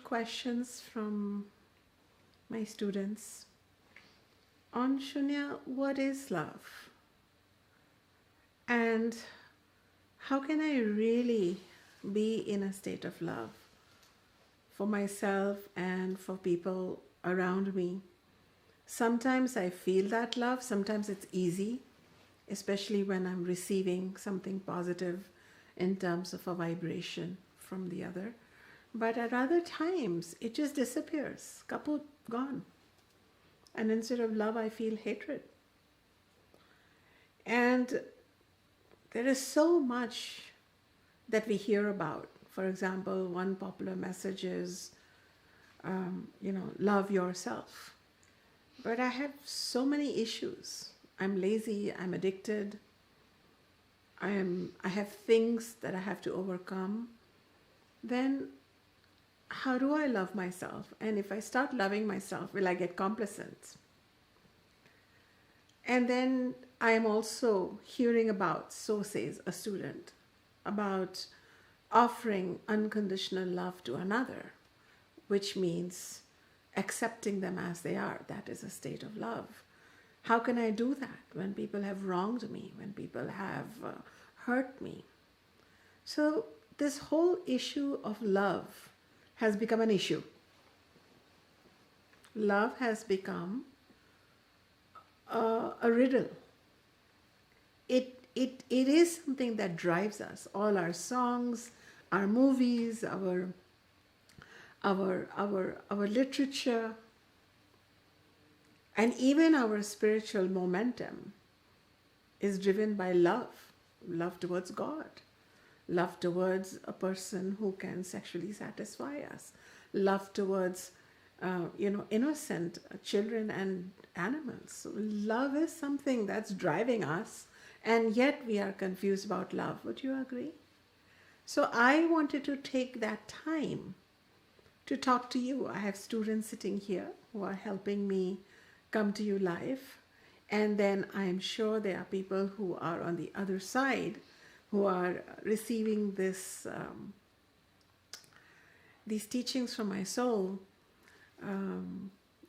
questions from my students on Shunya, what is love? And how can I really be in a state of love for myself and for people around me? Sometimes I feel that love, sometimes it's easy, especially when I'm receiving something positive in terms of a vibration from the other. But at other times, it just disappears, kaput, gone. And instead of love, I feel hatred. And there is so much that we hear about. For example, one popular message is, love yourself. But I have so many issues. I'm lazy, I'm addicted, I have things that I have to overcome. Then how do I love myself? And if I start loving myself, will I get complacent? And then I am also hearing about, so says a student, about offering unconditional love to another, which means accepting them as they are. That is a state of love. How can I do that when people have wronged me, when people have hurt me? So this whole issue of love has become an issue. Love has become a riddle. It is something that drives us. All our songs, our movies, our literature, and even our spiritual momentum is driven by love. Love towards God. Love towards a person who can sexually satisfy us. Love towards, innocent children and animals. So love is something that's driving us, and yet we are confused about love. Would you agree? So I wanted to take that time to talk to you. I have students sitting here who are helping me come to you live. And then I'm sure there are people who are on the other side who are receiving these teachings from my soul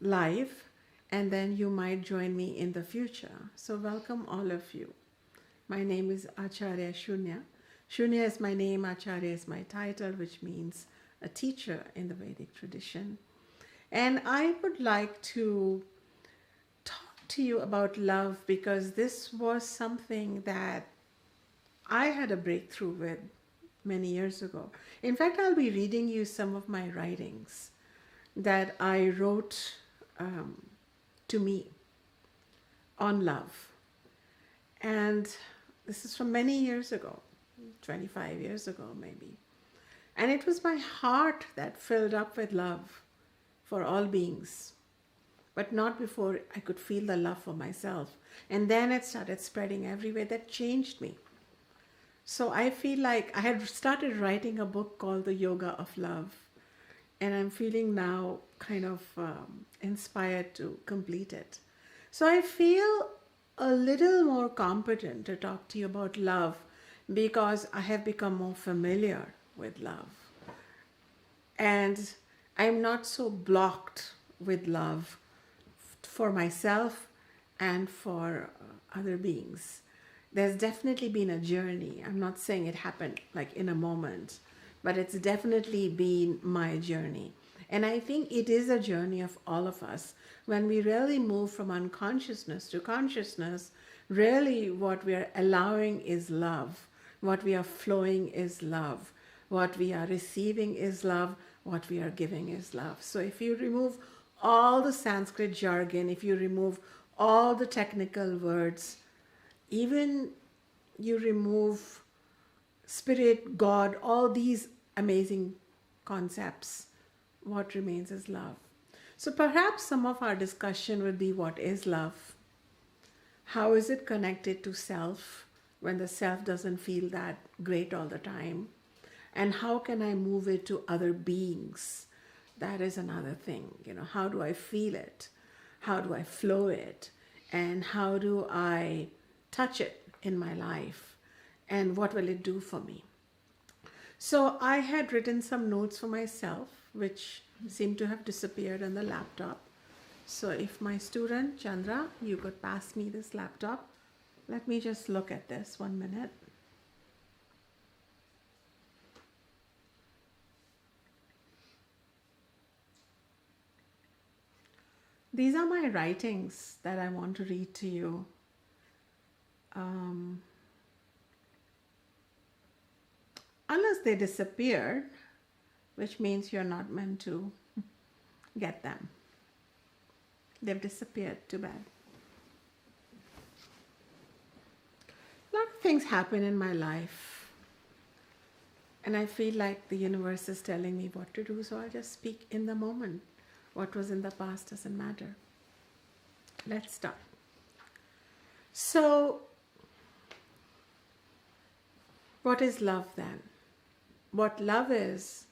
live, and then you might join me in the future. So welcome all of you. My name is Acharya Shunya. Shunya is my name, Acharya is my title, which means a teacher in the Vedic tradition. And I would like to talk to you about love because this was something that I had a breakthrough with many years ago. In fact, I'll be reading you some of my writings that I wrote to me on love. And this is from many years ago, 25 years ago maybe. And it was my heart that filled up with love for all beings, but not before I could feel the love for myself. And then it started spreading everywhere. That changed me. So I feel like I had started writing a book called The Yoga of Love, and I'm feeling now kind of inspired to complete it. So I feel a little more competent to talk to you about love because I have become more familiar with love. And I'm not so blocked with love for myself and for other beings. There's definitely been a journey. I'm not saying it happened like in a moment, but it's definitely been my journey. And I think it is a journey of all of us. When we really move from unconsciousness to consciousness, really what we are allowing is love. What we are flowing is love. What we are receiving is love. What we are giving is love. So if you remove all the Sanskrit jargon, if you remove all the technical words, even you remove spirit, God, all these amazing concepts, what remains is love. So perhaps some of our discussion would be, what is love? How is it connected to self when the self doesn't feel that great all the time? And how can I move it to other beings? That is another thing. How do I feel it? How do I flow it? And how do I touch it in my life? And what will it do for me? So I had written some notes for myself, which seem to have disappeared on the laptop. So if my student, Chandra, you could pass me this laptop. Let me just look at this 1 minute. These are my writings that I want to read to you. Unless they disappeared, which means you're not meant to get them. They've disappeared, too bad. A lot of things happen in my life, and I feel like the universe is telling me what to do, so I'll just speak in the moment. What was in the past doesn't matter. Let's start. So, what is love then? What love is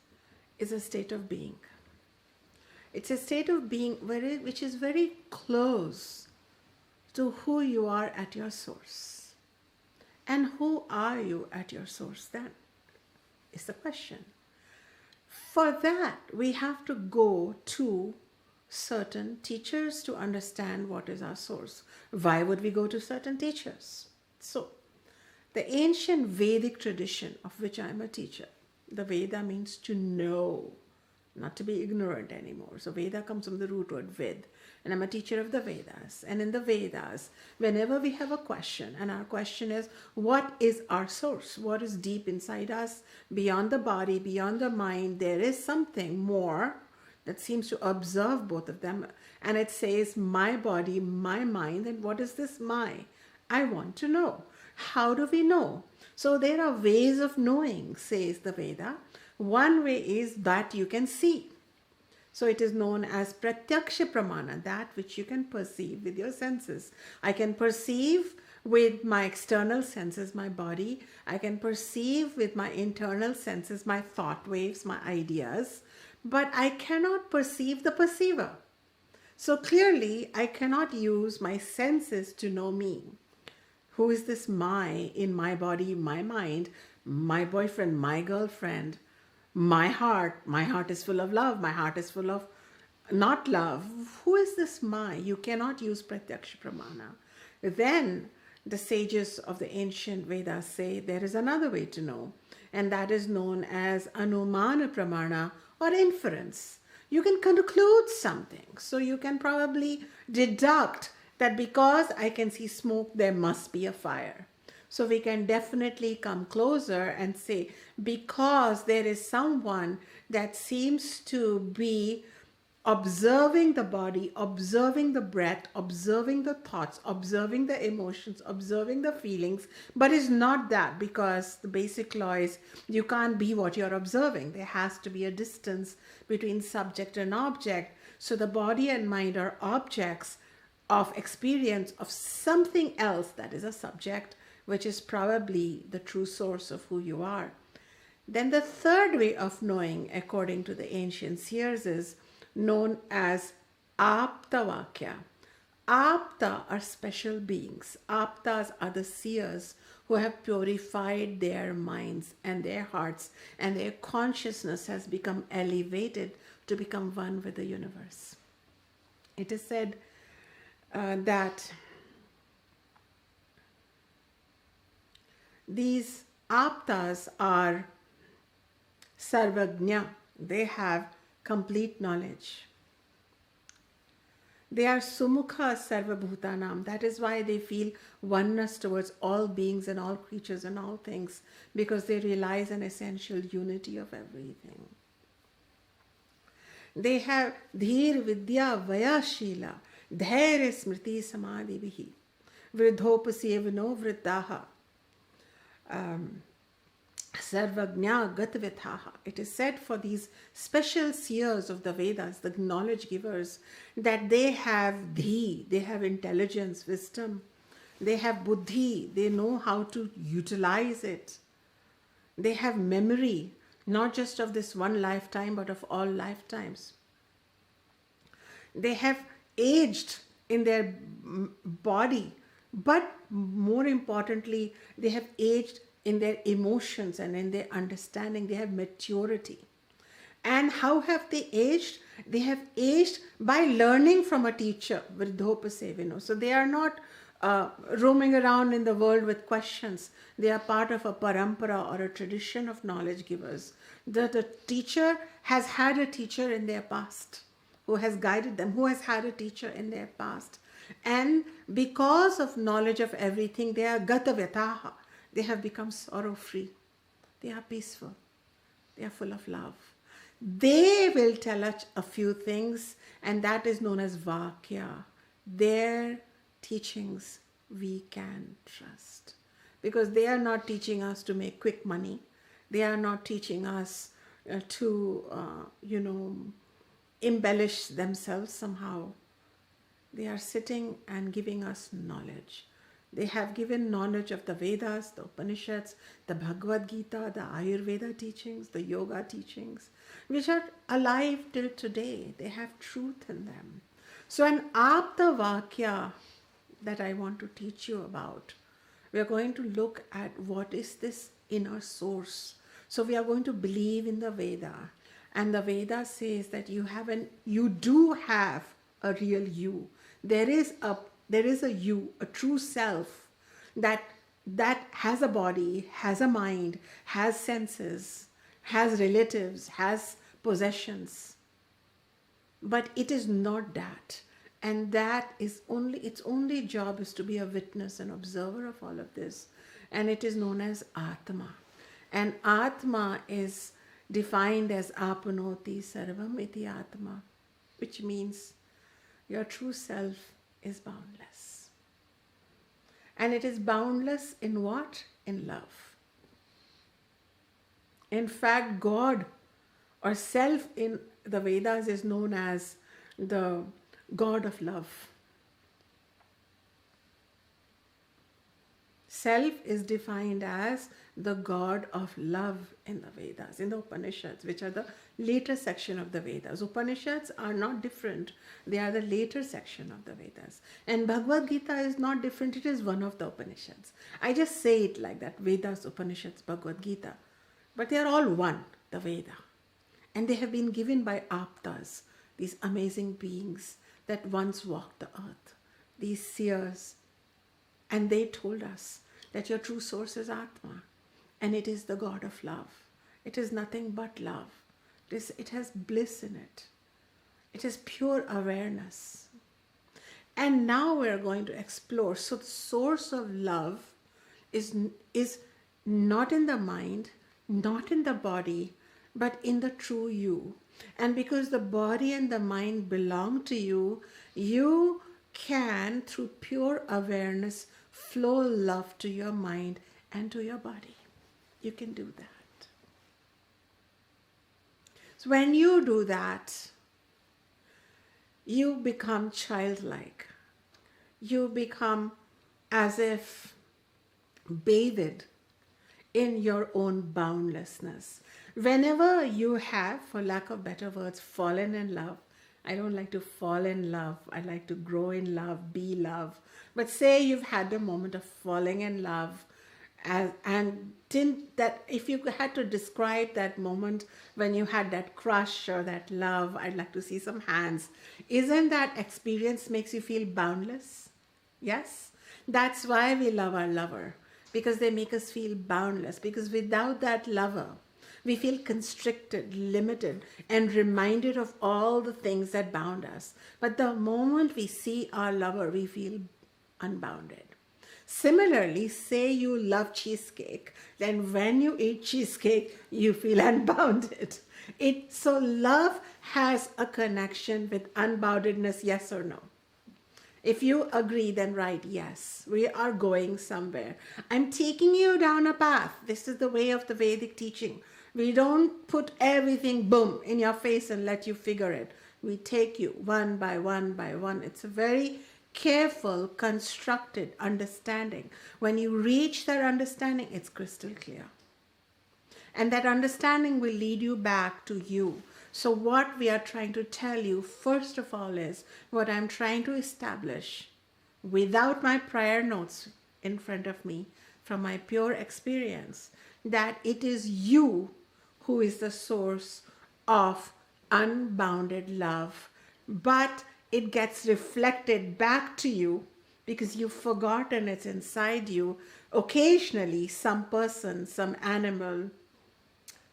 a state of being. It's a state of being which is very close to who you are at your source. And who are you at your source then? Is the question. For that, we have to go to certain teachers to understand what is our source. Why would we go to certain teachers? So, the ancient Vedic tradition of which I am a teacher, the Veda means to know, not to be ignorant anymore. So Veda comes from the root word Ved, and I'm a teacher of the Vedas. And in the Vedas, whenever we have a question, and our question is, what is our source? What is deep inside us, beyond the body, beyond the mind? There is something more that seems to observe both of them. And it says, my body, my mind, and what is this my? I want to know. How do we know? So there are ways of knowing, says the Veda. One way is that you can see. So it is known as pratyaksha pramana, that which you can perceive with your senses. I can perceive with my external senses, my body. I can perceive with my internal senses, my thought waves, my ideas. But I cannot perceive the perceiver. So clearly, I cannot use my senses to know me. Who is this my in my body, my mind, my boyfriend, my girlfriend, my heart? My heart is full of love. My heart is full of not love. Who is this my? You cannot use pratyaksha pramana. Then the sages of the ancient Vedas say there is another way to know, and that is known as anumana pramana or inference. You can conclude something. So you can probably deduct that because I can see smoke, there must be a fire. So we can definitely come closer and say, because there is someone that seems to be observing the body, observing the breath, observing the thoughts, observing the emotions, observing the feelings, but is not that, because the basic law is you can't be what you're observing. There has to be a distance between subject and object. So the body and mind are objects of experience of something else that is a subject, which is probably the true source of who you are. Then the third way of knowing, according to the ancient seers, is known as aptavakya. Apta are special beings. Aptas are the seers who have purified their minds and their hearts, and their consciousness has become elevated to become one with the universe. It is said that these aptas are sarvagnya. They have complete knowledge. They are sumukha sarvabhutanam. That is why they feel oneness towards all beings and all creatures and all things, because they realize an essential unity of everything. They have dhir vidya vayashila dhairya smriti samadhi vihi vridhopasevano vriddaha sarvagnya gatavithaha. It is said for these special seers of the Vedas, the knowledge givers, that they have dhi, they have intelligence, wisdom, they have buddhi, they know how to utilize it. They have memory, not just of this one lifetime, but of all lifetimes. They have aged in their body, but more importantly, they have aged in their emotions and in their understanding. They have maturity. And how have they aged? They have aged by learning from a teacher, Vridhopasevino. So they are not roaming around in the world with questions. They are part of a parampara or a tradition of knowledge givers. The teacher has had a teacher in their past who has guided them, who has had a teacher in their past. And because of knowledge of everything, they are gatavataha. They have become sorrow-free. They are peaceful. They are full of love. They will tell us a few things, and that is known as Vakya. Their teachings we can trust. Because they are not teaching us to make quick money. They are not teaching us to, embellish themselves somehow. They are sitting and giving us knowledge. They have given knowledge of the Vedas, the Upanishads, the Bhagavad Gita, the Ayurveda teachings, the yoga teachings, which are alive till today. They have truth in them. So an Apta Vakya that I want to teach you about, we are going to look at what is this inner source. So we are going to believe in the Veda. And the Veda says that you do have a real you. There is a you, a true self that has a body, has a mind, has senses, has relatives, has possessions. But it is not that. And that is its only job is to be a witness and observer of all of this. And it is known as Atma. And Atma is defined as Apanoti Sarvam iti Atma, which means your true self is boundless. And it is boundless in what? In love. In fact, God or self in the Vedas is known as the God of love. Self is defined as the God of love in the Vedas, in the Upanishads, which are the later section of the Vedas. Upanishads are not different. They are the later section of the Vedas. And Bhagavad Gita is not different. It is one of the Upanishads. I just say it like that, Vedas, Upanishads, Bhagavad Gita. But they are all one, the Veda. And they have been given by Aptas, these amazing beings that once walked the earth, these seers. And they told us that your true source is Atma, and it is the God of love. It is nothing but love. It has bliss in it. It is pure awareness. And now we're going to explore. So the source of love is not in the mind, not in the body, but in the true you. And because the body and the mind belong to you, you can, through pure awareness, flow love to your mind and to your body. You can do that. So when you do that, you become childlike. You become as if bathed in your own boundlessness. Whenever you have, for lack of better words, fallen in love, I don't like to fall in love. I like to grow in love, be love. But say you've had a moment of falling in love, and if you had to describe that moment when you had that crush or that love, I'd like to see some hands. Isn't that experience makes you feel boundless? Yes? That's why we love our lover, because they make us feel boundless. Because without that lover, we feel constricted, limited, and reminded of all the things that bound us. But the moment we see our lover, we feel unbounded. Similarly, say you love cheesecake, then when you eat cheesecake, you feel unbounded. So love has a connection with unboundedness, yes or no? If you agree, then write yes. We are going somewhere. I'm taking you down a path. This is the way of the Vedic teaching. We don't put everything, boom, in your face and let you figure it. We take you one by one by one. It's a very careful, constructed understanding. When you reach that understanding, it's crystal clear. And that understanding will lead you back to you. So what we are trying to tell you, first of all, is what I'm trying to establish without my prior notes in front of me, from my pure experience, that it is you who is the source of unbounded love, but it gets reflected back to you because you've forgotten it's inside you. Occasionally, some person, some animal,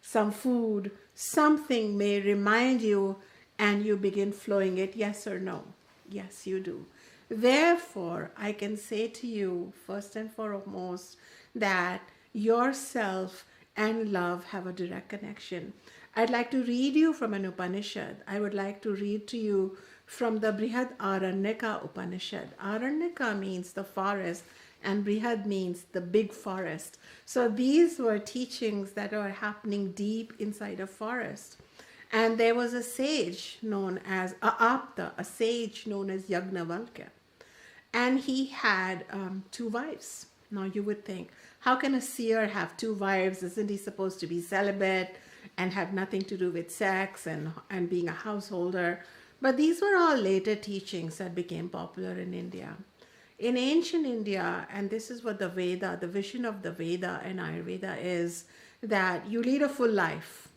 some food, something may remind you, and you begin flowing it, yes or no. Yes, you do. Therefore, I can say to you, first and foremost, that yourself and love have a direct connection. I'd like to read you from an Upanishad. I would like to read to you from the Brihad Aranyaka Upanishad. Aranyaka means the forest, and Brihad means the big forest. So these were teachings that are happening deep inside a forest. And there was a sage known as Apta, a sage known as Yagnavalkya. And he had two wives. Now you would think, how can a seer have two wives? Isn't he supposed to be celibate and have nothing to do with sex and being a householder? But these were all later teachings that became popular in India. In ancient India, and this is what the Veda, the vision of the Veda and Ayurveda is, that you lead a full life.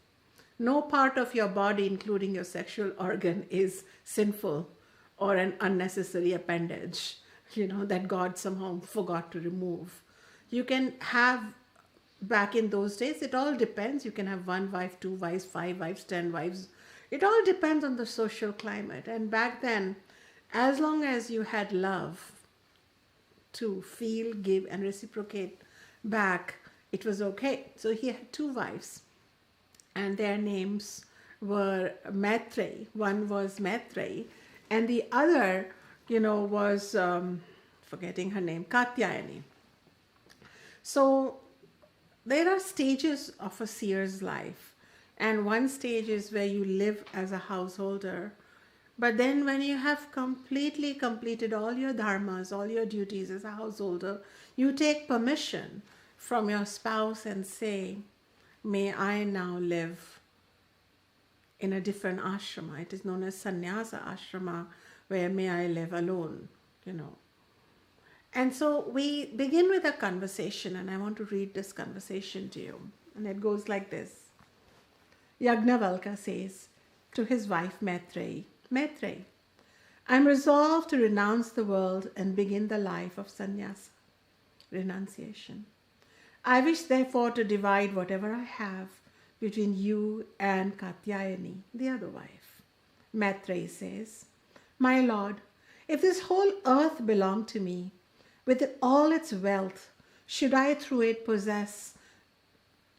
No part of your body, including your sexual organ, is sinful or an unnecessary appendage, that God somehow forgot to remove. You can have, back in those days, it all depends. You can have one wife, two wives, 5 wives, 10 wives. It all depends on the social climate. And back then, as long as you had love to feel, give, and reciprocate back, it was okay. So he had 2 wives, and their names were Maitreyi. One was Maitreyi, and the other, was, forgetting her name, Katyayani. So there are stages of a seer's life, and one stage is where you live as a householder. But then when you have completely completed all your dharmas, all your duties as a householder, you take permission from your spouse and say, may I now live in a different ashrama. It is known as sannyasa ashrama, where may I live alone, And so we begin with a conversation, and I want to read this conversation to you. And it goes like this. Yagnavalkya says to his wife Maitreyi, Maitreyi, I'm resolved to renounce the world and begin the life of sannyasa, renunciation. I wish therefore to divide whatever I have between you and Katyayani, the other wife. Maitreyi says, my lord, if this whole earth belonged to me, with all its wealth, should I through it possess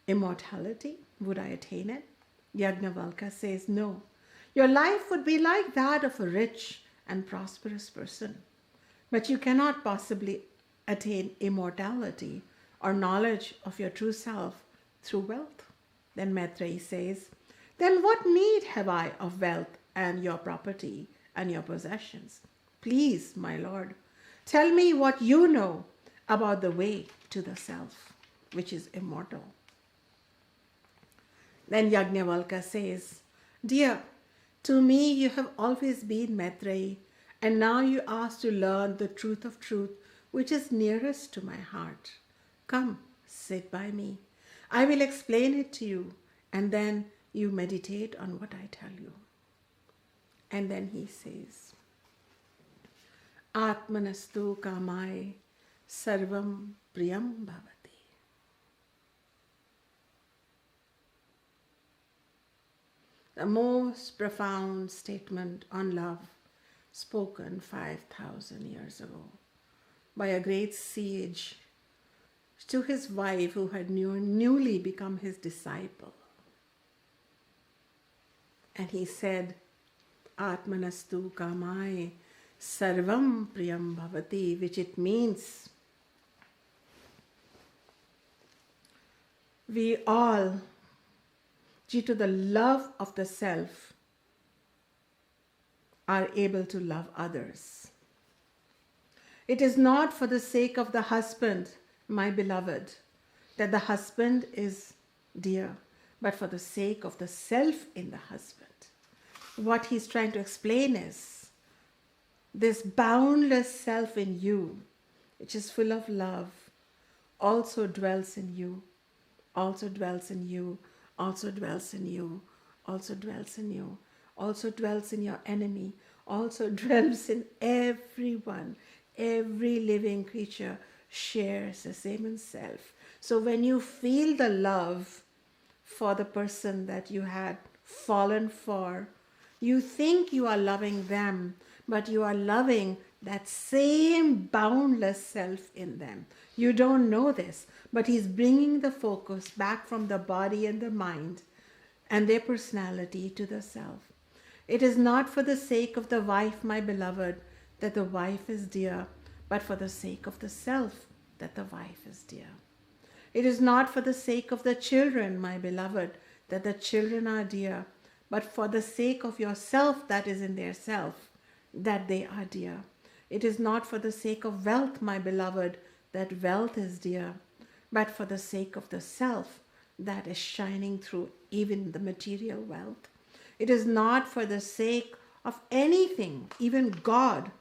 immortality? Would I attain it? Yagnavalkya says, no. Your life would be like that of a rich and prosperous person. But you cannot possibly attain immortality or knowledge of your true self through wealth. Then Maitreyi says, then what need have I of wealth and your property and your possessions? Please, my lord, tell me what you know about the way to the self, which is immortal. Then Yagnavalkya says, dear, to me you have always been Maitreyi, and now you ask to learn the truth of truth, which is nearest to my heart. Come, sit by me. I will explain it to you, and then you meditate on what I tell you. And then he says, Atmanastu kamai sarvam priyam bhavati. The most profound statement on love spoken 5,000 years ago by a great sage to his wife who had newly become his disciple. And he said, Atmanastu kamai sarvam priyam bhavati, which it means we all, due to the love of the self, are able to love others. It is not for the sake of the husband, my beloved, that the husband is dear, but for the sake of the self in the husband. What he's trying to explain is this boundless self in you, which is full of love, also dwells in you, also dwells in you, also dwells in you, also dwells in you. also dwells in your enemy, also dwells in everyone. Every living creature shares the same self. So when you feel the love for the person that you had fallen for, you think you are loving them, but you are loving that same boundless self in them. You don't know this, but he's bringing the focus back from the body and the mind and their personality to the self. It is not for the sake of the wife, my beloved, that the wife is dear, but for the sake of the self that the wife is dear. It is not for the sake of the children, my beloved, that the children are dear, but for the sake of yourself that is in their self, that they are dear. It is not for the sake of wealth, my beloved, that wealth is dear, but for the sake of the self that is shining through even the material wealth. It is not for the sake of anything, even God.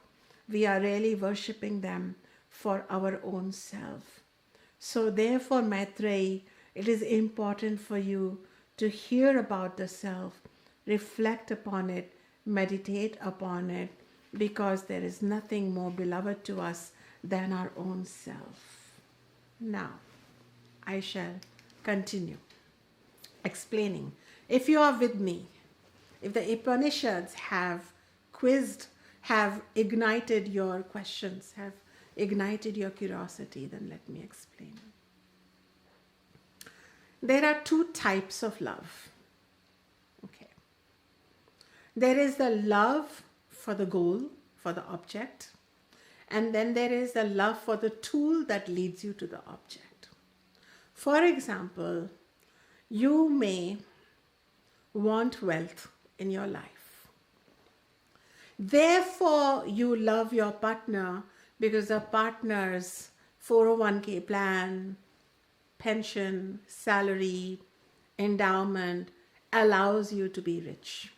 We are really worshipping them for our own self. So therefore, Maitreyi, it is important for you to hear about the self, reflect upon it, meditate upon it, because there is nothing more beloved to us than our own self. Now, I shall continue explaining. If you are with me, if the Upanishads have quizzed, have ignited your questions, have ignited your curiosity, then let me explain. There are two types of love. Okay. There is the love for the goal, for the object, and then there is the love for the tool that leads you to the object. For example, you may want wealth in your life. Therefore, you love your partner because the partner's 401k plan, pension, salary, endowment allows you to be rich.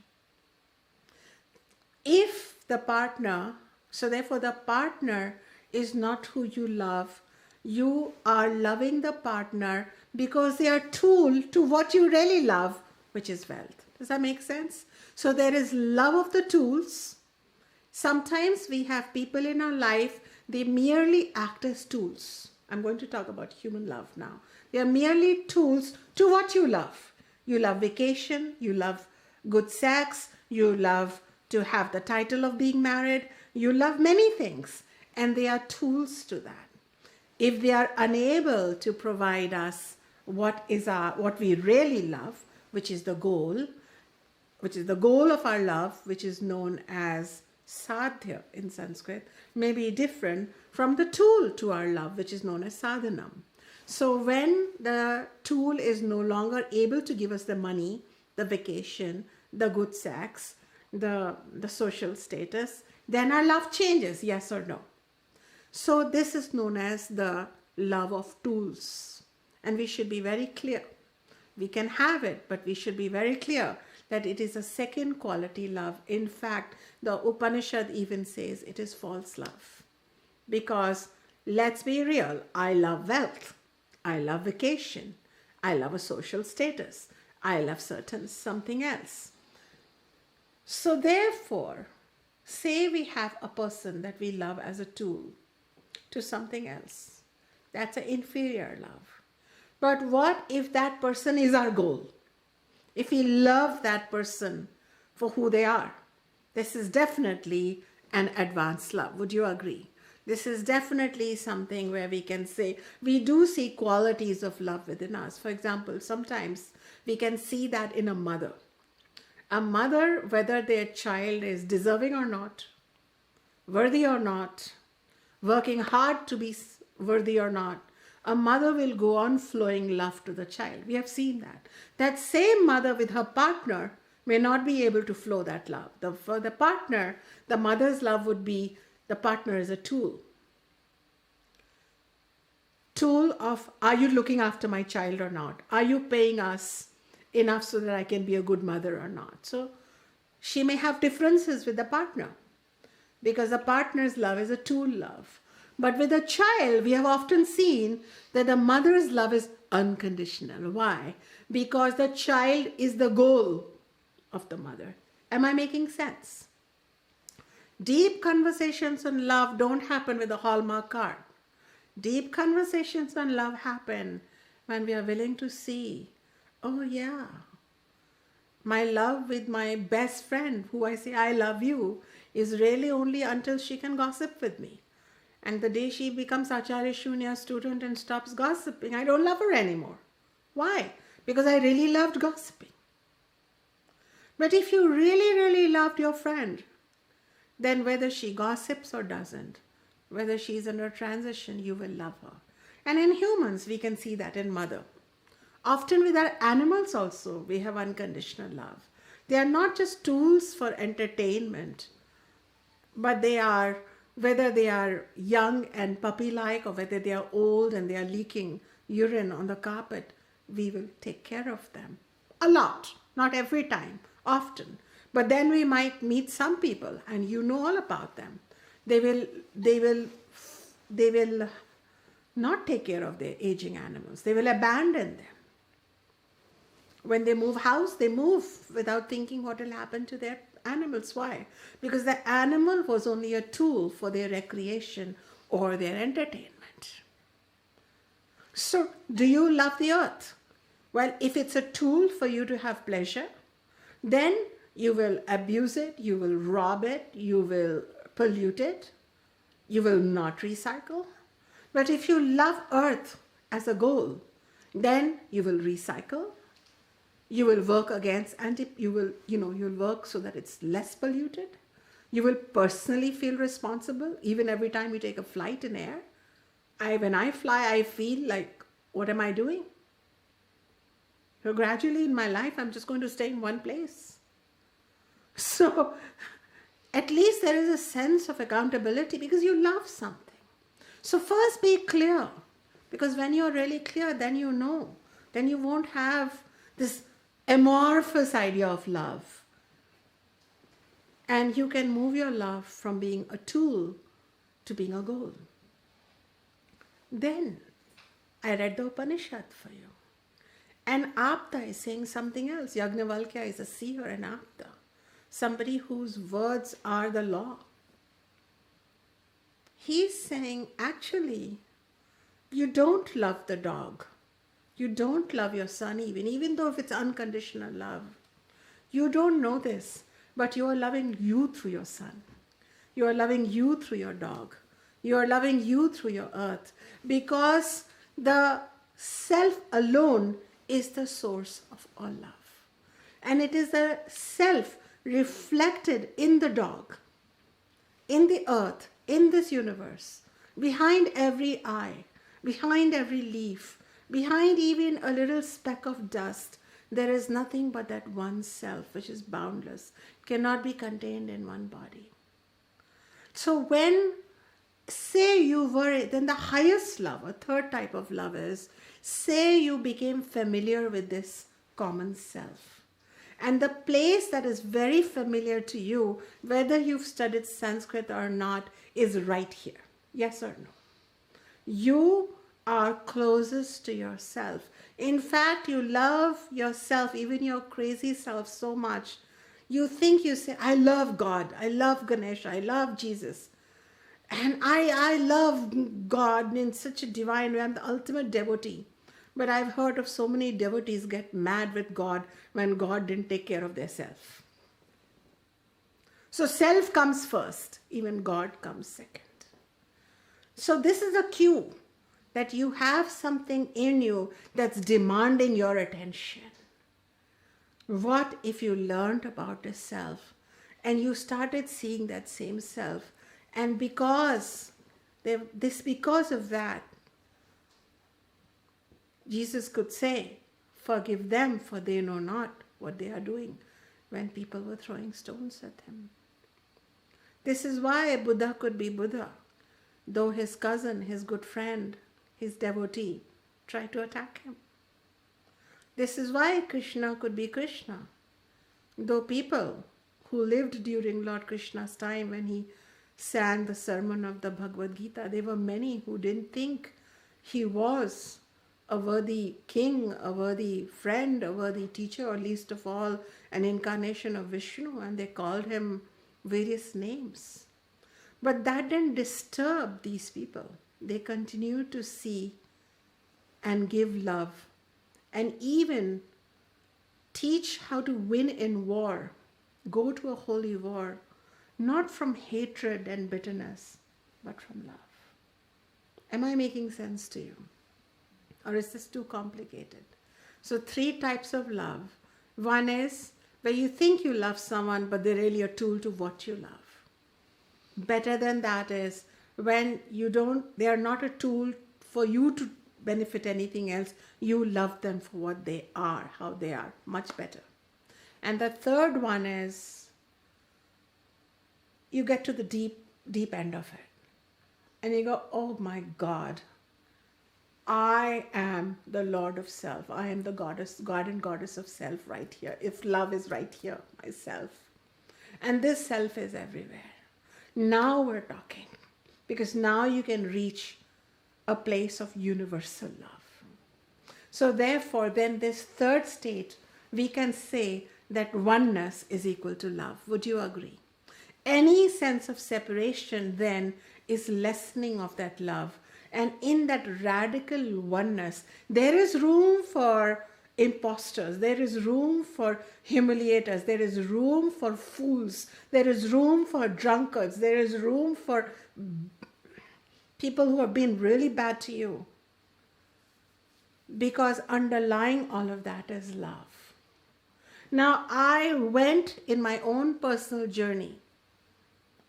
If the partner, so therefore the partner is not who you love, you are loving the partner because they are a tool to what you really love, which is wealth. Does that make sense? So there is love of the tools. Sometimes we have people in our life, they merely act as tools. I'm going to talk about human love now. They are merely tools to what you love. You love vacation, you love good sex, you love to have the title of being married, you love many things, and they are tools to that. If they are unable to provide us what we really love, which is the goal of our love, which is known as sadhya in Sanskrit, may be different from the tool to our love, which is known as sadhanam. So when the tool is no longer able to give us the money, the vacation, the good sex, the social status, then our love changes, yes or no. So this is known as the love of tools. And we should be very clear. We can have it, but we should be very clear that it is a second quality love. In fact, the Upanishad even says it is false love. Because let's be real, I love wealth, I love vacation, I love a social status, I love something else. So therefore, say we have a person that we love as a tool to something else. That's an inferior love. But what if that person is our goal? If we love that person for who they are, this is definitely an advanced love. Would you agree? This is definitely something where we can say we do see qualities of love within us. For example, sometimes we can see that in a mother. A mother, whether their child is deserving or not, worthy or not, working hard to be worthy or not, a mother will go on flowing love to the child. We have seen that. That same mother with her partner may not be able to flow that love. For the partner, the mother's love would be the partner is a tool. Tool of, are you looking after my child or not? Are you paying us enough so that I can be a good mother or not? So she may have differences with the partner because the partner's love is a tool love. But with a child, we have often seen that the mother's love is unconditional. Why? Because the child is the goal of the mother. Am I making sense? Deep conversations on love don't happen with a Hallmark card. Deep conversations on love happen when we are willing to see, oh yeah, my love with my best friend, who I say I love you, is really only until she can gossip with me. And the day she becomes Acharya Shunya student and stops gossiping, I don't love her anymore. Why? Because I really loved gossiping. But if you really, really loved your friend, then whether she gossips or doesn't, whether she's under transition, you will love her. And in humans, we can see that in mother. Often with our animals also, we have unconditional love. They are not just tools for entertainment, but they are, whether they are young and puppy-like or whether they are old and they are leaking urine on the carpet, we will take care of them. A lot, not every time, often. But then we might meet some people and you know all about them. They will not take care of their aging animals. They will abandon them. When they move house, they move without thinking what will happen to their animals. Why? Because the animal was only a tool for their recreation or their entertainment. So, do you love the earth? Well, if it's a tool for you to have pleasure, then you will abuse it, you will rob it, you will pollute it, you will not recycle. But if you love earth as a goal, then you will recycle. You will work against you'll work so that it's less polluted. You will personally feel responsible even every time you take a flight in air. When I fly, I feel like, what am I doing? So gradually in my life, I'm just going to stay in one place. So at least there is a sense of accountability because you love something. So first be clear, because when you're really clear, then you know. Then you won't have this amorphous idea of love. And you can move your love from being a tool to being a goal. Then I read the Upanishad for you. And Apta is saying something else. Yajnavalkya is a seer and Apta. Somebody whose words are the law. He's saying, actually, you don't love the dog. You don't love your son even though if it's unconditional love. You don't know this, but you are loving you through your son. You are loving you through your dog. You are loving you through your earth. Because the self alone is the source of all love. And it is the self reflected in the dog, in the earth, in this universe, behind every eye, behind every leaf, behind even a little speck of dust, there is nothing but that one self, which is boundless, cannot be contained in one body. So when, say you were, then the highest love, a third type of love is, say you became familiar with this common self. And the place that is very familiar to you, whether you've studied Sanskrit or not, is right here. Yes or no? You are closest to yourself. In fact, you love yourself, even your crazy self, so much. You think, you say, I love God, I love Ganesh, I love Jesus. And I love God in such a divine way. I'm the ultimate devotee. But I've heard of so many devotees get mad with God when God didn't take care of their self. So self comes first, even God comes second. So this is a cue that you have something in you that's demanding your attention. What if you learned about the self and you started seeing that same self, and because of that, Jesus could say, forgive them for they know not what they are doing, when people were throwing stones at him. This is why Buddha could be Buddha, though his cousin, his good friend, his devotee tried to attack him. This is why Krishna could be Krishna, though people who lived during Lord Krishna's time when he sang the sermon of the Bhagavad Gita, there were many who didn't think he was a worthy king, a worthy friend, a worthy teacher, or least of all, an incarnation of Vishnu, and they called him various names. But that didn't disturb these people. They continued to see and give love, and even teach how to win in war, go to a holy war, not from hatred and bitterness, but from love. Am I making sense to you? Or is this too complicated? So 3 types of love. One is where you think you love someone, but they're really a tool to what you love. Better than that is when they are not a tool for you to benefit anything else. You love them for what they are, how they are. Much better. And the third one is you get to the deep, deep end of it. And you go, oh my God, I am the Lord of Self. I am the goddess, God and goddess of self right here. If love is right here, myself. And this self is everywhere. Now we're talking. Because now you can reach a place of universal love. So therefore, then this third state, we can say that oneness is equal to love. Would you agree? Any sense of separation then is lessening of that love. And in that radical oneness, there is room for imposters, there is room for humiliators, there is room for fools, there is room for drunkards, there is room for people who have been really bad to you. Because underlying all of that is love. Now, I went in my own personal journey,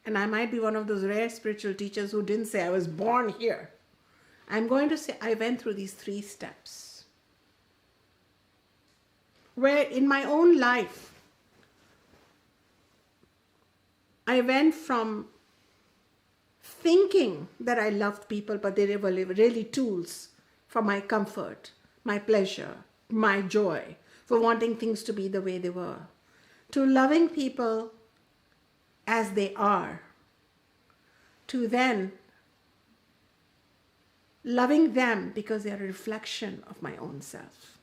and I might be one of those rare spiritual teachers who didn't say I was born here. I'm going to say I went through these 3 steps. Where in my own life, I went from thinking that I loved people, but they were really tools for my comfort, my pleasure, my joy, for wanting things to be the way they were, to loving people as they are, to then loving them because they are a reflection of my own self.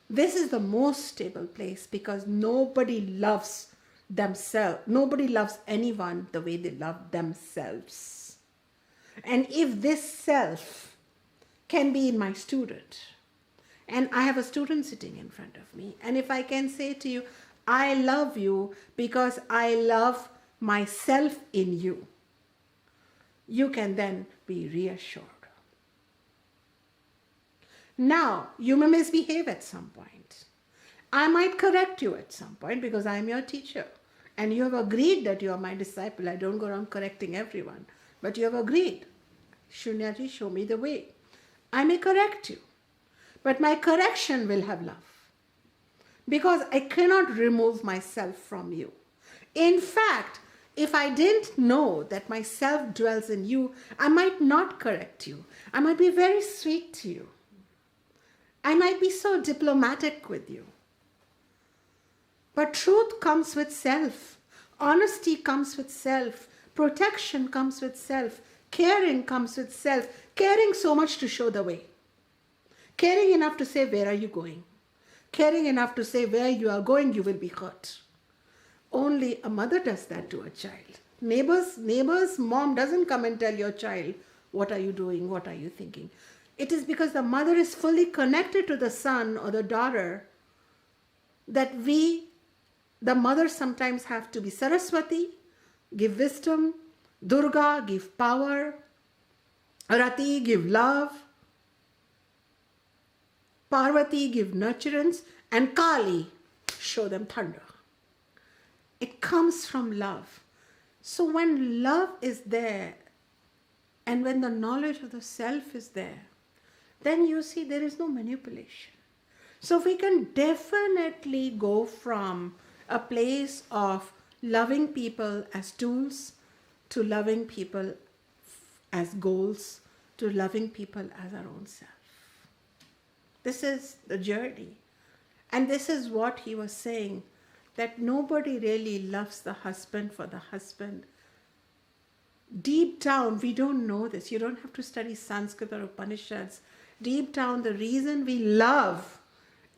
This is the most stable place because nobody loves themselves. Nobody loves anyone the way they love themselves. And if this self can be in my student, and I have a student sitting in front of me, and if I can say to you, I love you because I love myself in you, you can then be reassured. Now, you may misbehave at some point. I might correct you at some point because I am your teacher. And you have agreed that you are my disciple. I don't go around correcting everyone. But you have agreed. Shunyaji, show me the way. I may correct you. But my correction will have love. Because I cannot remove myself from you. In fact, if I didn't know that myself dwells in you, I might not correct you. I might be very sweet to you. I might be so diplomatic with you. But truth comes with self. Honesty comes with self. Protection comes with self. Caring comes with self. Caring so much to show the way. Caring enough to say, where are you going? Caring enough to say, where you are going, you will be hurt. Only a mother does that to a child. Neighbor's mom doesn't come and tell your child, what are you doing? What are you thinking? It is because the mother is fully connected to the son or the daughter that the mother sometimes have to be Saraswati, give wisdom, Durga, give power, Rati, give love, Parvati, give nurturance, and Kali, show them thunder. It comes from love. So when love is there, and when the knowledge of the self is there, then you see there is no manipulation. So we can definitely go from a place of loving people as tools to loving people as goals to loving people as our own self. This is the journey. And this is what he was saying, that nobody really loves the husband for the husband. Deep down, we don't know this. You don't have to study Sanskrit or Upanishads. deep down, the reason we love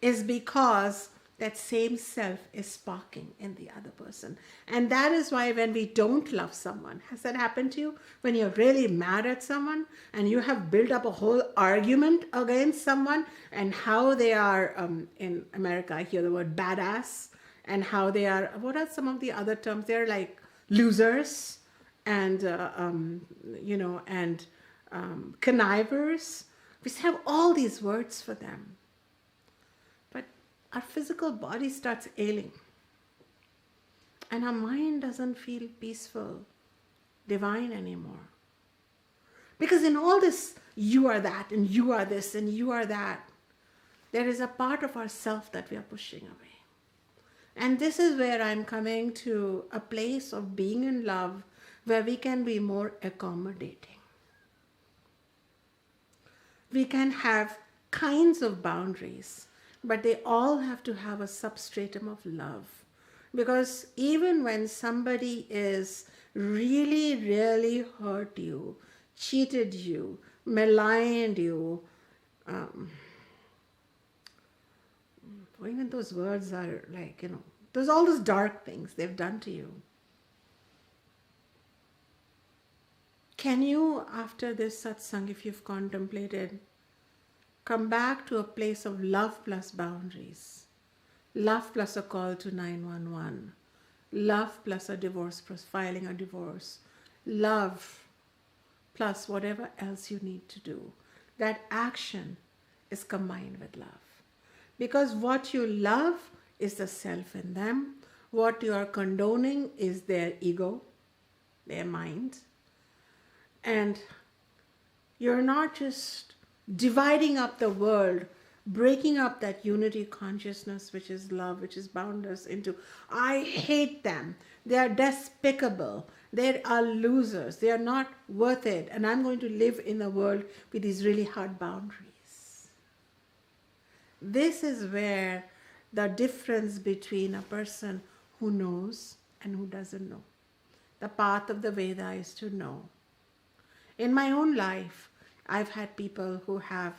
is because that same self is sparking in the other person. And that is why when we don't love someone, has that happened to you? When you're really mad at someone and you have built up a whole argument against someone and how they are, in America, I hear the word badass, and how they are, what are some of the other terms? They're like losers and, connivers. We have all these words for them. But our physical body starts ailing. And our mind doesn't feel peaceful, divine anymore. Because in all this, you are that, and you are this, and you are that, there is a part of ourself that we are pushing away. And this is where I'm coming to a place of being in love where we can be more accommodating. We can have kinds of boundaries, but they all have to have a substratum of love. Because even when somebody is really, really hurt you, cheated you, maligned you, even those words are like, there's all those dark things they've done to you. Can you, after this satsang, if you've contemplated, come back to a place of love plus boundaries, love plus a call to 911, love plus a divorce, plus filing a divorce, love plus whatever else you need to do. That action is combined with love. Because what you love is the self in them. What you are condoning is their ego, their mind. And you're not just dividing up the world, breaking up that unity consciousness, which is love, which is boundless, into, I hate them, they are despicable, they are losers, they are not worth it, and I'm going to live in a world with these really hard boundaries. This is where the difference between a person who knows and who doesn't know. The path of the Veda is to know. In my own life, I've had people who have,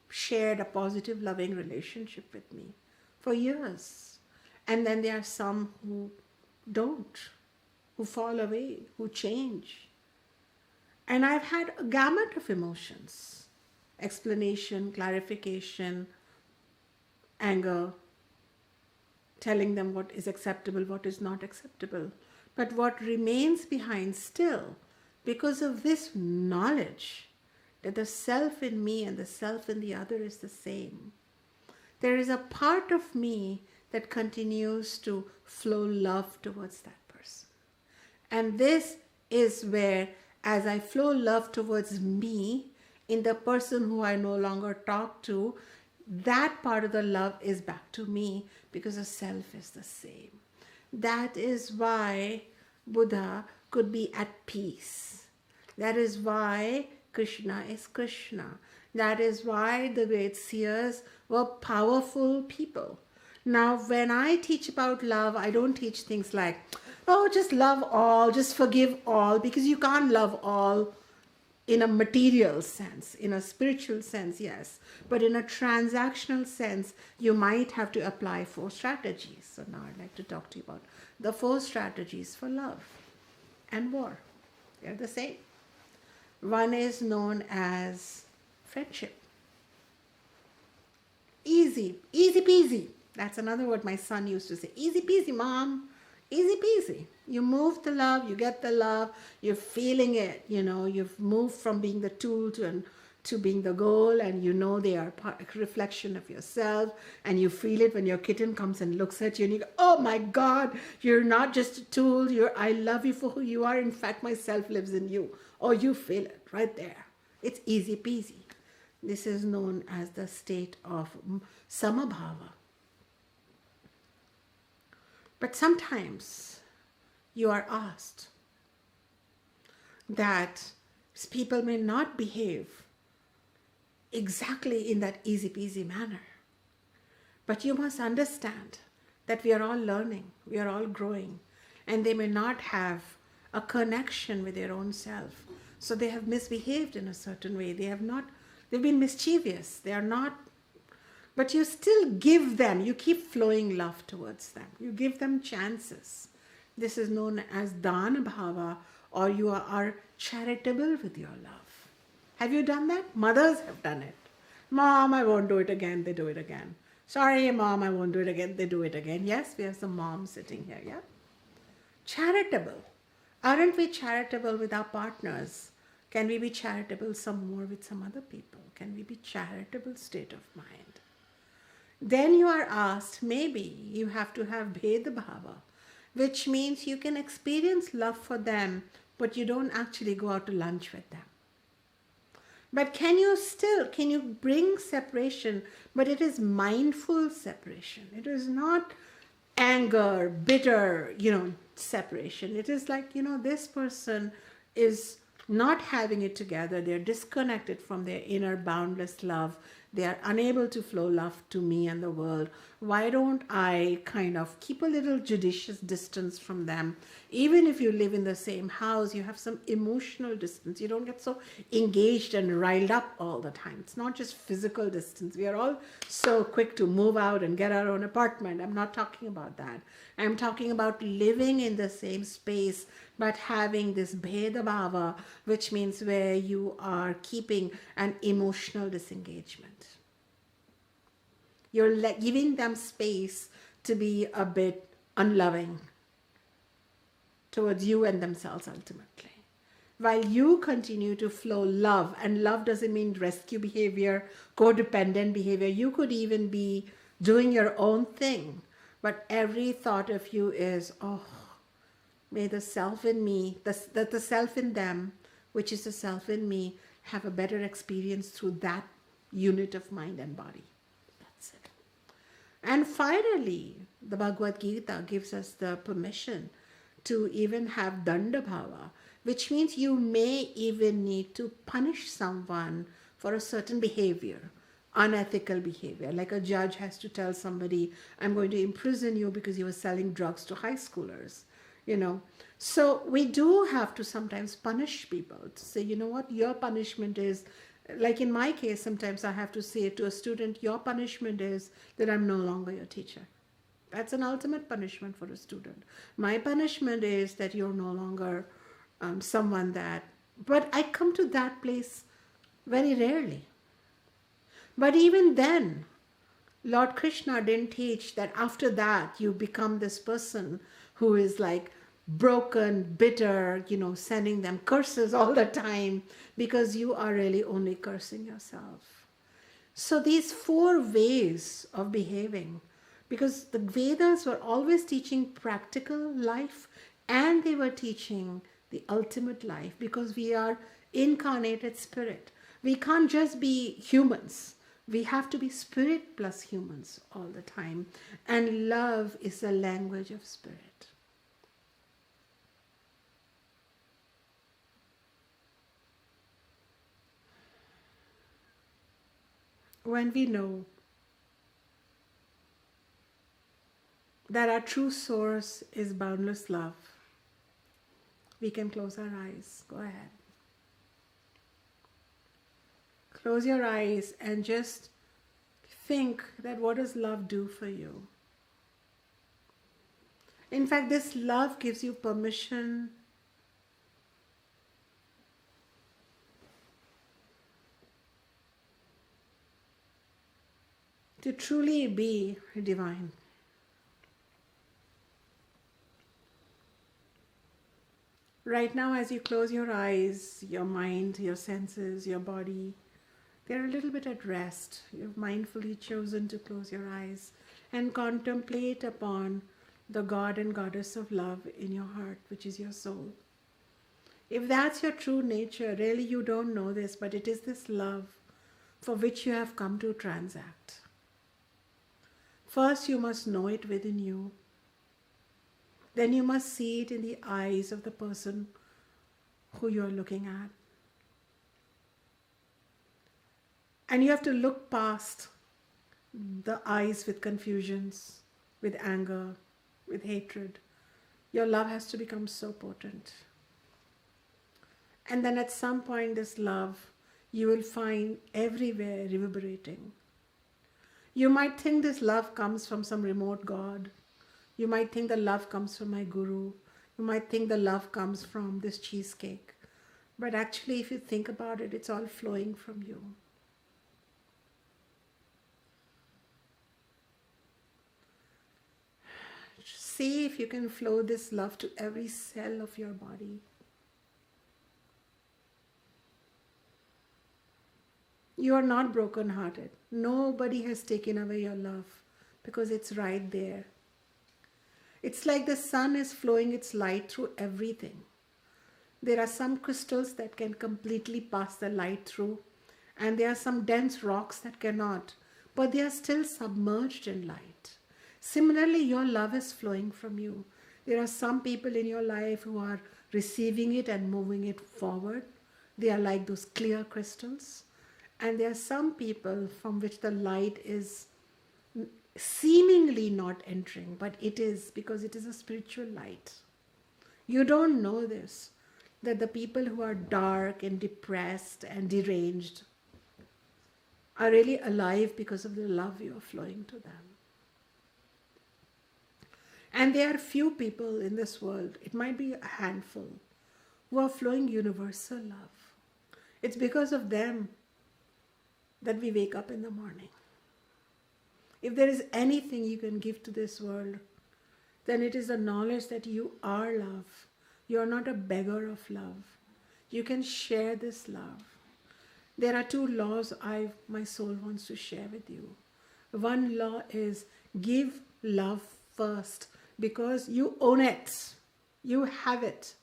shared a positive, loving relationship with me for years. And then there are some who don't, who fall away, who change. And I've had a gamut of emotions: explanation, clarification, anger, telling them what is acceptable, what is not acceptable. But what remains behind still, because of this knowledge that the self in me and the self in the other is the same, there is a part of me that continues to flow love towards that person. And this is where, as I flow love towards me in the person who I no longer talk to, that part of the love is back to me, because the self is the same. That is why Buddha could be at peace. That is why Krishna is Krishna. That is why the great seers were powerful people. Now, when I teach about love, I don't teach things like, oh, just love all, just forgive all, because you can't love all in a material sense. In a spiritual sense, yes. But in a transactional sense, you might have to apply 4 strategies. So now I'd like to talk to you about the 4 strategies for love and war. They're the same. One is known as friendship. Easy, easy peasy. That's another word my son used to say. Easy peasy, mom. Easy peasy. You move the love, you get the love, you're feeling it, you've moved from being the tool to being the goal, and they are a reflection of yourself, and you feel it when your kitten comes and looks at you and you go, oh my God, you're not just a tool, I love you for who you are, in fact my self lives in you. Oh, you feel it right there. It's easy peasy. This is known as the state of samabhava. But sometimes you are asked that people may not behave exactly in that easy peasy manner. But you must understand that we are all learning, we are all growing, and they may not have a connection with their own self. So they have misbehaved in a certain way. They've been mischievous. They are not, but you still give them, you keep flowing love towards them. You give them chances. This is known as dana bhava, or you are charitable with your love. Have you done that? Mothers have done it. Mom, I won't do it again. They do it again. Sorry, Mom, I won't do it again. They do it again. Yes, we have some moms sitting here, yeah? Charitable. Aren't we charitable with our partners? Can we be charitable some more with some other people? Can we be charitable state of mind? Then you are asked, maybe you have to have Bheda Bhava, which means you can experience love for them, but you don't actually go out to lunch with them. But can you bring separation, but it is mindful separation. It is not anger, bitter, separation. It is like, this person is not having it together. They're disconnected from their inner boundless love. They are unable to flow love to me and the world. Why don't I kind of keep a little judicious distance from them? Even if you live in the same house, you have some emotional distance. You don't get so engaged and riled up all the time. It's not just physical distance. We are all so quick to move out and get our own apartment. I'm not talking about that. I'm talking about living in the same space, but having this Bheda Bhava, which means where you are keeping an emotional disengagement. You're giving them space to be a bit unloving towards you and themselves ultimately. While you continue to flow love, and love doesn't mean rescue behavior, codependent behavior. You could even be doing your own thing, but every thought of you is, may the self in me, the self in them, which is the self in me, have a better experience through that unit of mind and body. That's it. And finally, the Bhagavad Gita gives us the permission to even have danda bhava, which means you may even need to punish someone for a certain behavior, unethical behavior. Like a judge has to tell somebody, I'm going to imprison you because you were selling drugs to high schoolers. So we do have to sometimes punish people to say, you know what, your punishment is, like in my case, sometimes I have to say to a student, your punishment is that I'm no longer your teacher. That's an ultimate punishment for a student. My punishment is that you're no longer someone that, but I come to that place very rarely. But even then, Lord Krishna didn't teach that after that you become this person who is like broken, bitter, sending them curses all the time, because you are really only cursing yourself. So these 4 ways of behaving, because the Vedas were always teaching practical life and they were teaching the ultimate life, because we are incarnated spirit. We can't just be humans. We have to be spirit plus humans all the time. And love is the language of spirit. When we know that our true source is boundless love, we can close our eyes. Go ahead. Close your eyes and just think that what does love do for you? In fact, this love gives you permission to truly be divine. Right now, as you close your eyes, your mind, your senses, your body, they're a little bit at rest. You've mindfully chosen to close your eyes and contemplate upon the God and Goddess of love in your heart, which is your soul. If that's your true nature, really you don't know this, but it is this love for which you have come to transact. First, you must know it within you. Then you must see it in the eyes of the person who you are looking at. And you have to look past the eyes with confusions, with anger, with hatred. Your love has to become so potent. And then at some point, this love you will find everywhere reverberating. You might think this love comes from some remote God. You might think the love comes from my guru. You might think the love comes from this cheesecake. But actually, if you think about it, it's all flowing from you. See if you can flow this love to every cell of your body. You are not broken-hearted. Nobody has taken away your love because it's right there. It's like the sun is flowing its light through everything. There are some crystals that can completely pass the light through, and there are some dense rocks that cannot, but they are still submerged in light. Similarly, your love is flowing from you. There are some people in your life who are receiving it and moving it forward. They are like those clear crystals. And there are some people from which the light is seemingly not entering, but it is, because it is a spiritual light. You don't know this, that the people who are dark and depressed and deranged are really alive because of the love you are flowing to them. And there are few people in this world, it might be a handful, who are flowing universal love. It's because of them that we wake up in the morning. If there is anything you can give to this world, then it is the knowledge that you are love. You are not a beggar of love. You can share this love. There are two laws my soul wants to share with you. One law is give love first, because you own it. You have it.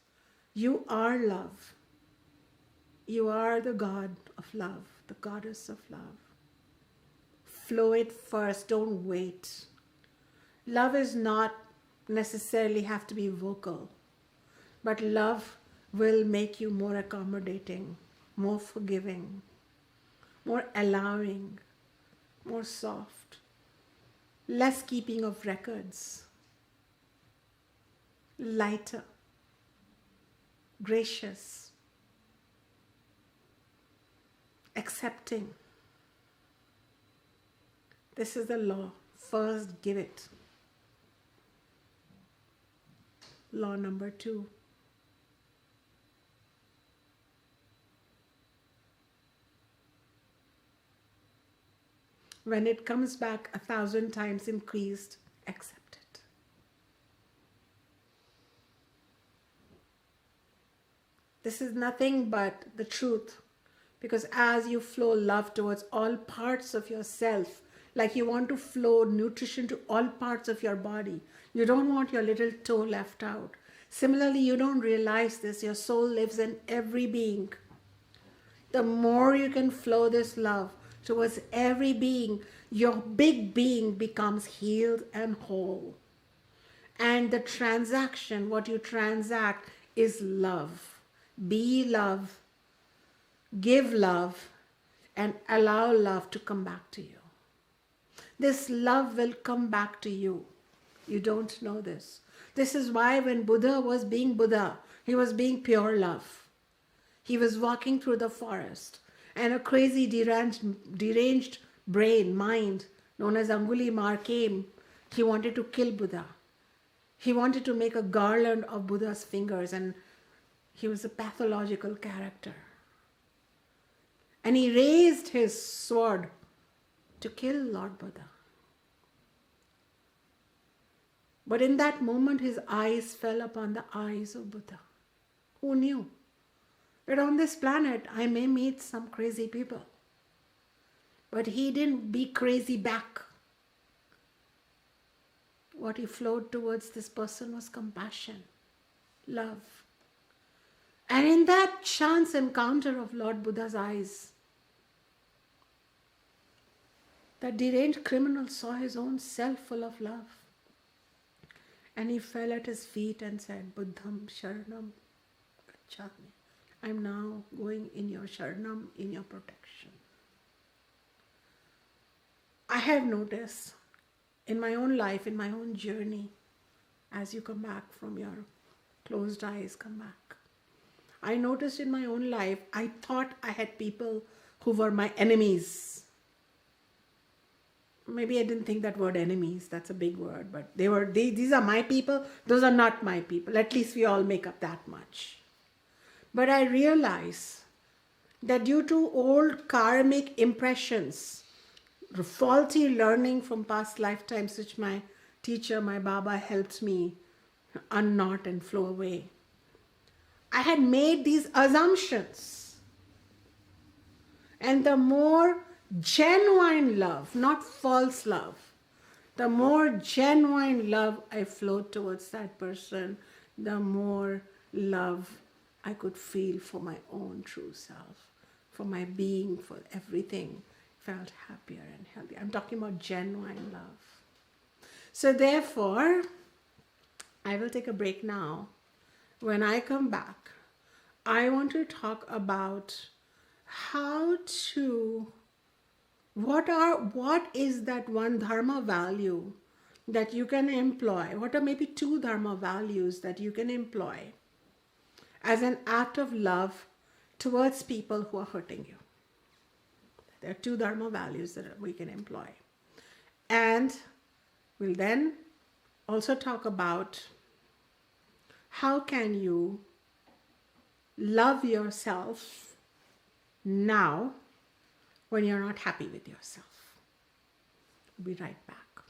You are love. You are the God of love, the goddess of love. Flow it first, don't wait. Love is not necessarily have to be vocal, but love will make you more accommodating, more forgiving, more allowing, more soft, less keeping of records, lighter, gracious, accepting. This is the law. First, give it. Law number 2. When it comes back 1,000 times increased, accept it. This is nothing but the truth. Because as you flow love towards all parts of yourself, like you want to flow nutrition to all parts of your body, you don't want your little toe left out. Similarly, you don't realize this, your soul lives in every being. The more you can flow this love towards every being, your big being becomes healed and whole. And the transaction, what you transact, is love. Be love, give love, and allow love to come back to you. This love will come back to you. You don't know this. This is why when Buddha was being Buddha, he was being pure love. He was walking through the forest, and a crazy deranged brain, mind, known as Angulimala came. He wanted to kill Buddha. He wanted to make a garland of Buddha's fingers, and he was a pathological character. And he raised his sword to kill Lord Buddha. But in that moment, his eyes fell upon the eyes of Buddha. Who knew that on this planet I may meet some crazy people? But he didn't be crazy back. What he flowed towards this person was compassion, love. And in that chance encounter of Lord Buddha's eyes, that deranged criminal saw his own self full of love. And he fell at his feet and said, Buddham Sharanam Gacchami. I'm now going in your Sharanam, in your protection. I have noticed in my own life, in my own journey, as you come back from your closed eyes, come back, I noticed in my own life, I thought I had people who were my enemies. Maybe I didn't think that word enemies, that's a big word, but these are my people, those are not my people. At least we all make up that much. But I realize that due to old karmic impressions, faulty learning from past lifetimes, which my teacher, my Baba, helped me unknot and flow away, I had made these assumptions. And the more genuine love, not false love, the more genuine love I flowed towards that person, the more love I could feel for my own true self, for my being, for everything felt happier and healthier. I'm talking about genuine love. So therefore, I will take a break now. When I come back, I want to talk about what is that one dharma value that you can employ? What are maybe two dharma values that you can employ as an act of love towards people who are hurting you? There are two dharma values that we can employ. And we'll then also talk about how can you love yourself now when you're not happy with yourself. We'll be right back.